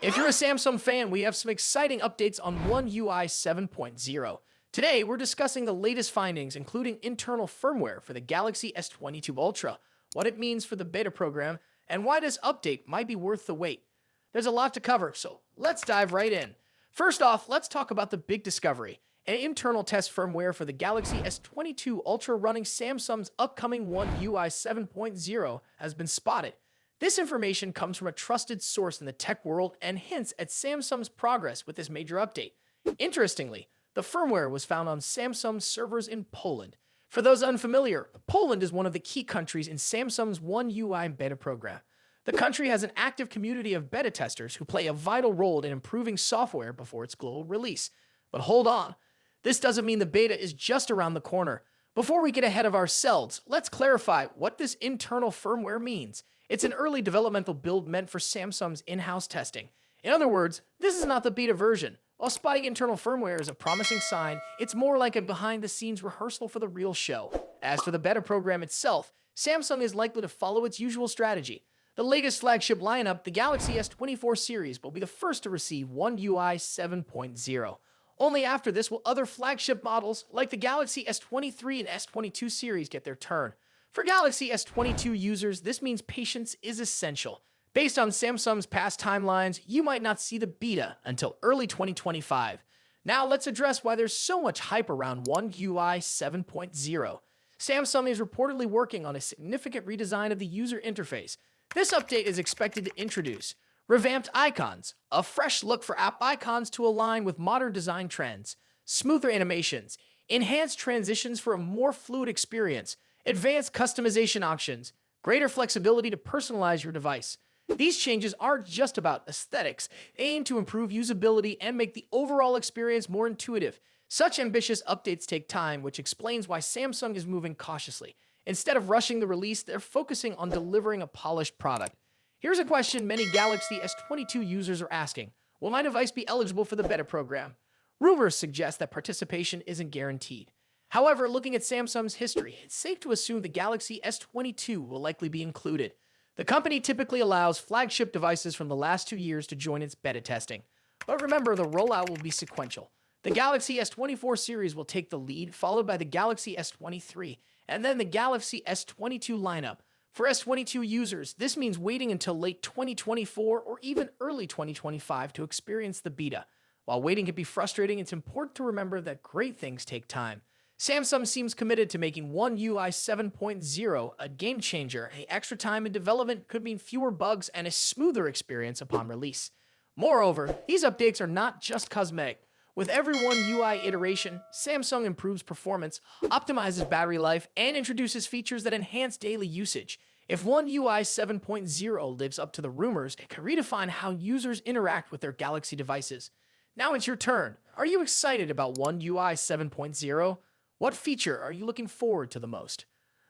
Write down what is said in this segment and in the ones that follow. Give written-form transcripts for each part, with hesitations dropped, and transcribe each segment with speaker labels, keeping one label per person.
Speaker 1: If you're a Samsung fan, we have some exciting updates on One UI 7.0. Today, we're discussing the latest findings, including internal firmware for the Galaxy S22 Ultra, what it means for the beta program, and why this update might be worth the wait. There's a lot to cover, so let's dive right in. First off, let's talk about the big discovery. An internal test firmware for the Galaxy S22 Ultra running Samsung's upcoming One UI 7.0 has been spotted. This information comes from a trusted source in the tech world and hints at Samsung's progress with this major update. Interestingly, the firmware was found on Samsung's servers in Poland. For those unfamiliar, Poland is one of the key countries in Samsung's One UI beta program. The country has an active community of beta testers who play a vital role in improving software before its global release. But hold on, this doesn't mean the beta is just around the corner. Before we get ahead of ourselves, let's clarify what this internal firmware means. It's an early developmental build meant for Samsung's in-house testing. In other words, this is not the beta version. While spotting internal firmware is a promising sign, it's more like a behind-the-scenes rehearsal for the real show. As for the beta program itself, Samsung is likely to follow its usual strategy. The latest flagship lineup, the Galaxy S24 series, will be the first to receive One UI 7.0. Only after this will other flagship models like the Galaxy S23 and S22 series get their turn. For Galaxy S22 users, this means patience is essential. Based on Samsung's past timelines, you might not see the beta until early 2025. Now let's address why there's so much hype around One UI 7.0. Samsung is reportedly working on a significant redesign of the user interface. This update is expected to introduce revamped icons, a fresh look for app icons to align with modern design trends, smoother animations, enhanced transitions for a more fluid experience, advanced customization options, greater flexibility to personalize your device. These changes aren't just about aesthetics. They aim to improve usability and make the overall experience more intuitive. Such ambitious updates take time, which explains why Samsung is moving cautiously. Instead of rushing the release, they're focusing on delivering a polished product. Here's a question many Galaxy S22 users are asking. Will my device be eligible for the beta program? Rumors suggest that participation isn't guaranteed. However, looking at Samsung's history, it's safe to assume the Galaxy S22 will likely be included. The company typically allows flagship devices from the last 2 years to join its beta testing. But remember, the rollout will be sequential. The Galaxy S24 series will take the lead, followed by the Galaxy S23, and then the Galaxy S22 lineup. For S22 users, this means waiting until late 2024 or even early 2025 to experience the beta. While waiting can be frustrating, it's important to remember that great things take time. Samsung seems committed to making One UI 7.0 a game changer. Extra time in development could mean fewer bugs and a smoother experience upon release. Moreover, these updates are not just cosmetic. With every One UI iteration, Samsung improves performance, optimizes battery life, and introduces features that enhance daily usage. If One UI 7.0 lives up to the rumors, it could redefine how users interact with their Galaxy devices. Now it's your turn. Are you excited about One UI 7.0? What feature are you looking forward to the most?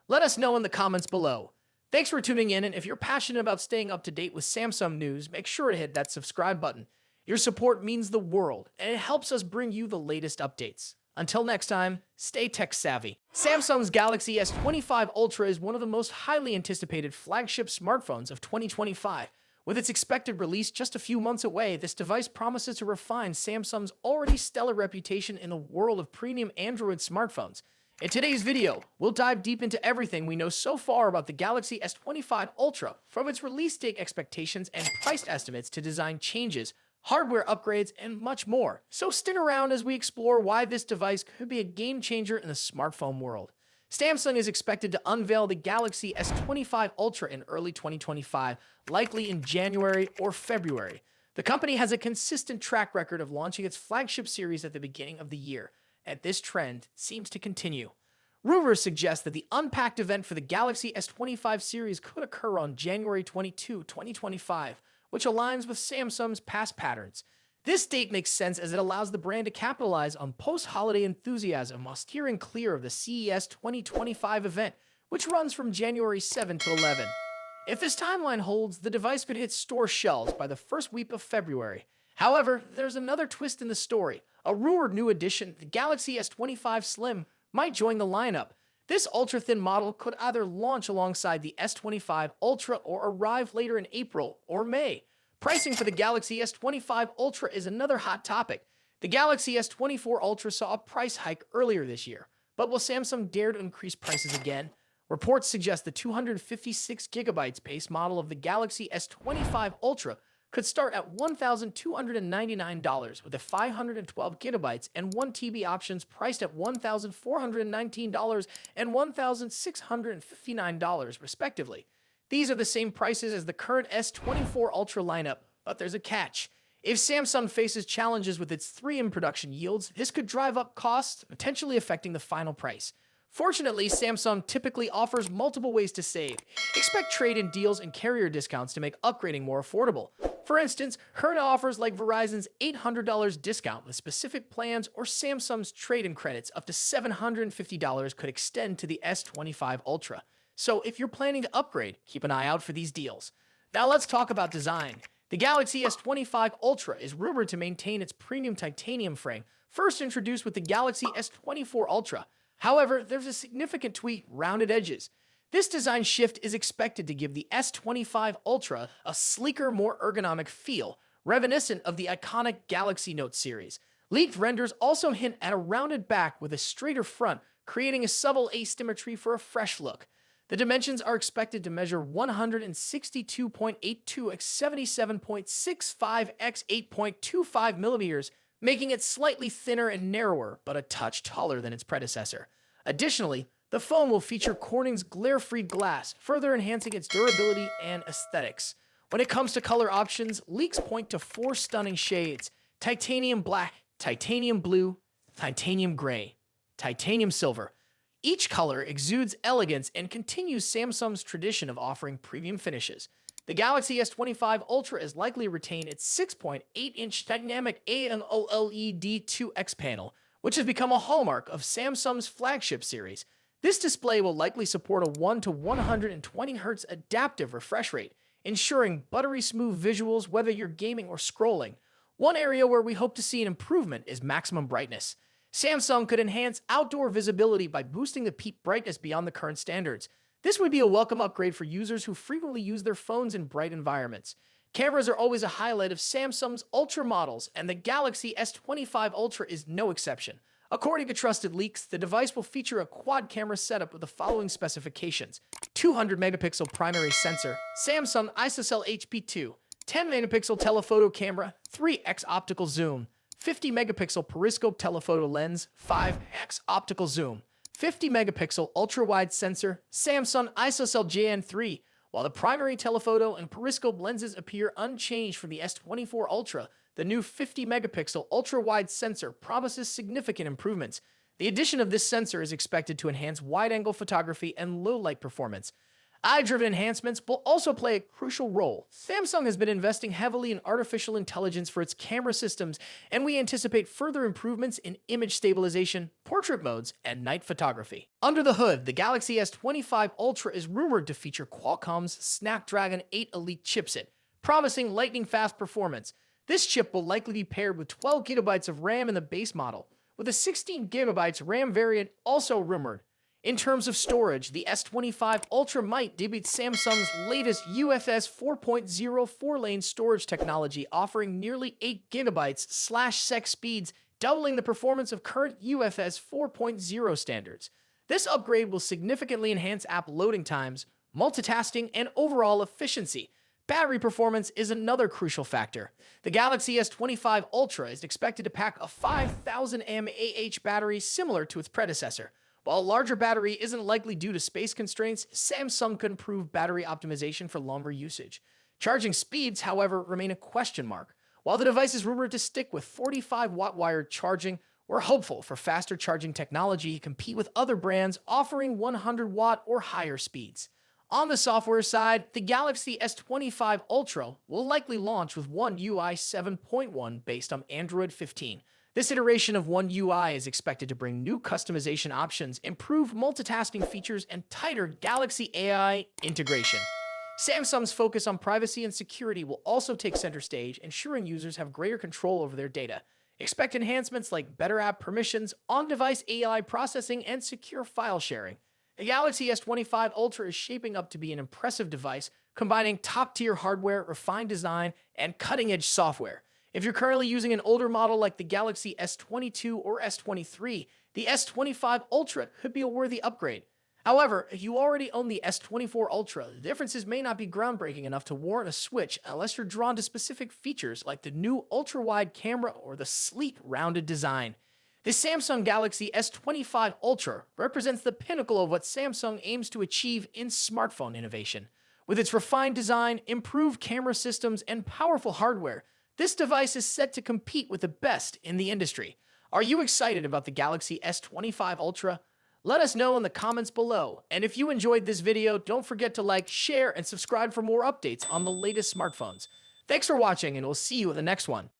Speaker 1: Let us know in the comments below. Thanks for tuning in, and if you're passionate about staying up to date with Samsung news, make sure to hit that subscribe button. Your support means the world, and it helps us bring you the latest updates. Until next time, stay tech savvy. Samsung's Galaxy S25 Ultra is one of the most highly anticipated flagship smartphones of 2025. With its expected release just a few months away, this device promises to refine Samsung's already stellar reputation in the world of premium Android smartphones. In today's video, we'll dive deep into everything we know so far about the Galaxy S25 Ultra, from its release date expectations and price estimates to design changes, hardware upgrades, and much more. So stick around as we explore why this device could be a game changer in the smartphone world. Samsung is expected to unveil the Galaxy S25 Ultra in early 2025, likely in January or February. The company has a consistent track record of launching its flagship series at the beginning of the year, and this trend seems to continue. Rumors suggest that the unpacked event for the Galaxy S25 series could occur on January 22, 2025, which aligns with Samsung's past patterns. This date makes sense as it allows the brand to capitalize on post-holiday enthusiasm while steering clear of the CES 2025 event, which runs from January 7 to 11. If this timeline holds, the device could hit store shelves by the first week of February. However, there's another twist in the story. A rumored new addition, the Galaxy S25 Slim, might join the lineup. This ultra-thin model could either launch alongside the S25 Ultra or arrive later in April or May. Pricing for the Galaxy S25 Ultra is another hot topic. The Galaxy S24 Ultra saw a price hike earlier this year, but will Samsung dare to increase prices again? Reports suggest the 256GB base model of the Galaxy S25 Ultra could start at $1,299 with a 512GB and 1TB options priced at $1,419 and $1,659 respectively. These are the same prices as the current S24 Ultra lineup, but there's a catch. If Samsung faces challenges with its 3 in production yields, this could drive up costs, potentially affecting the final price. Fortunately, Samsung typically offers multiple ways to save. Expect trade-in deals and carrier discounts to make upgrading more affordable. For instance, current offers like Verizon's $800 discount with specific plans or Samsung's trade-in credits up to $750 could extend to the S25 Ultra. So if you're planning to upgrade, keep an eye out for these deals. Now let's talk about design. The Galaxy S25 Ultra is rumored to maintain its premium titanium frame, first introduced with the Galaxy S24 Ultra. However, there's a significant tweak: rounded edges. This design shift is expected to give the S25 Ultra a sleeker, more ergonomic feel, reminiscent of the iconic Galaxy Note series. Leaked renders also hint at a rounded back with a straighter front, creating a subtle asymmetry for a fresh look. The dimensions are expected to measure 162.82 x 77.65 x 8.25 millimeters, making it slightly thinner and narrower, but a touch taller than its predecessor. Additionally, the phone will feature Corning's glare-free glass, further enhancing its durability and aesthetics. When it comes to color options, leaks point to 4 stunning shades: titanium black, titanium blue, titanium gray, titanium silver. Each color exudes elegance and continues Samsung's tradition of offering premium finishes. The Galaxy S25 Ultra is likely to retain its 6.8-inch dynamic AMOLED 2X panel, which has become a hallmark of Samsung's flagship series. This display will likely support a 1 to 120 Hz adaptive refresh rate, ensuring buttery smooth visuals whether you're gaming or scrolling. One area where we hope to see an improvement is maximum brightness. Samsung could enhance outdoor visibility by boosting the peak brightness beyond the current standards. This would be a welcome upgrade for users who frequently use their phones in bright environments. Cameras are always a highlight of Samsung's Ultra models, and the Galaxy S25 Ultra is no exception. According to trusted leaks, the device will feature a quad-camera setup with the following specifications: 200-megapixel primary sensor, Samsung ISOCELL HP2, 10-megapixel telephoto camera, 3x optical zoom, 50-megapixel periscope telephoto lens, 5x optical zoom, 50-megapixel ultra-wide sensor, Samsung ISOCELL JN3. While the primary telephoto and periscope lenses appear unchanged from the S24 Ultra, the new 50-megapixel ultra-wide sensor promises significant improvements. The addition of this sensor is expected to enhance wide-angle photography and low-light performance. Eye-driven enhancements will also play a crucial role. Samsung has been investing heavily in artificial intelligence for its camera systems, and we anticipate further improvements in image stabilization, portrait modes, and night photography. Under the hood, the Galaxy S25 Ultra is rumored to feature Qualcomm's Snapdragon 8 Elite chipset, promising lightning-fast performance. This chip will likely be paired with 12GB of RAM in the base model, with a 16GB RAM variant also rumored. In terms of storage, the S25 Ultra might debut Samsung's latest UFS 4.0 4-lane storage technology, offering nearly 8GB/sec speeds, doubling the performance of current UFS 4.0 standards. This upgrade will significantly enhance app loading times, multitasking, and overall efficiency. Battery performance is another crucial factor. The Galaxy S25 Ultra is expected to pack a 5000 mAh battery similar to its predecessor. While a larger battery isn't likely due to space constraints, Samsung could improve battery optimization for longer usage. Charging speeds, however, remain a question mark. While the device is rumored to stick with 45-watt wired charging, we're hopeful for faster charging technology to compete with other brands offering 100-watt or higher speeds. On the software side, the Galaxy S25 Ultra will likely launch with One UI 7.1 based on Android 15. This iteration of One UI is expected to bring new customization options, improved multitasking features, and tighter Galaxy AI integration. Samsung's focus on privacy and security will also take center stage, ensuring users have greater control over their data. Expect enhancements like better app permissions, on-device AI processing, and secure file sharing. The Galaxy S25 Ultra is shaping up to be an impressive device, combining top-tier hardware, refined design, and cutting-edge software. If you're currently using an older model like the Galaxy S22 or S23, the S25 Ultra could be a worthy upgrade. However, if you already own the S24 Ultra, the differences may not be groundbreaking enough to warrant a switch unless you're drawn to specific features like the new ultra-wide camera or the sleek, rounded design. The Samsung Galaxy S25 Ultra represents the pinnacle of what Samsung aims to achieve in smartphone innovation. With its refined design, improved camera systems, and powerful hardware, this device is set to compete with the best in the industry. Are you excited about the Galaxy S25 Ultra? Let us know in the comments below. And if you enjoyed this video, don't forget to like, share, and subscribe for more updates on the latest smartphones. Thanks for watching, and we'll see you in the next one.